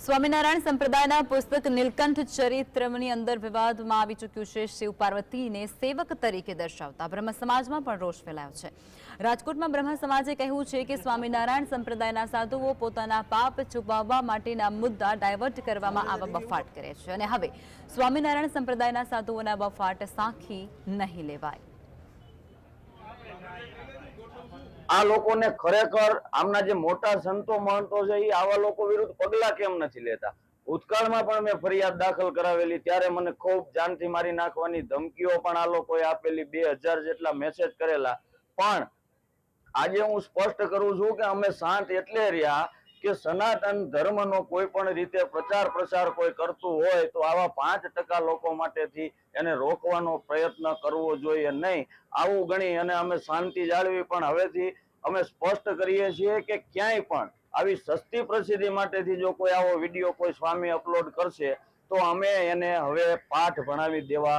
સ્વામિનારાયણ સંપ્રદાયના પુસ્તક નીલકંઠ ચરિત્રની અંદર વિવાદમાં આવી ચૂક્યું છે। શિવ પાર્વતીને સેવક તરીકે દર્શાવતા બ્રહ્મ સમાજમાં પણ રોષ ફેલાયો છે। રાજકોટમાં બ્રહ્મ સમાજે કહ્યું છે કે સ્વામિનારાયણ સંપ્રદાયના સાધુઓ પોતાના પાપ છુપાવવા માટેના મુદ્દા ડાયવર્ટ કરવામાં આવા બફાટ કરે છે અને હવે સ્વામિનારાયણ સંપ્રદાયના સાધુઓના બફાટ સાંખી નહીં લેવાય। આ લોકોને ખરેખર આમના જે મોટા સંતો મહંતો છે એ આવા લોકો વિરુદ્ધ પગલા કેમ નથી લેતા? ભૂતકાળમાં પણ મેં ફરિયાદ દાખલ કરાવેલી, ત્યારે મને ખૂબ જાનથી મારી નાખવાની ધમકીઓ પણ આ લોકોએ આપેલી, 2000 જેટલા મેસેજ કરેલા। પણ આજે હું સ્પષ્ટ કરું છું કે અમે શાંત એટલે રહ્યા કે સનાતન ધર્મનો કોઈ પણ રીતે પ્રચાર પ્રસાર કોઈ કરતું હોય તો આવા 5% લોકો માટેથી એને રોકવાનો પ્રયત્ન કરવો જોઈએ નહીં, આવું ગણી અને અમે શાંતિ જાળવી। પણ હવેથી અમે સ્પષ્ટ કરીએ છીએ કે ક્યાંય પણ આવી સસ્તી પ્રસિદ્ધિ માટેથી જો કોઈ આવો વિડીયો કોઈ સ્વામી અપલોડ કરશે તો અમે એને હવે પાઠ ભણાવી દેવા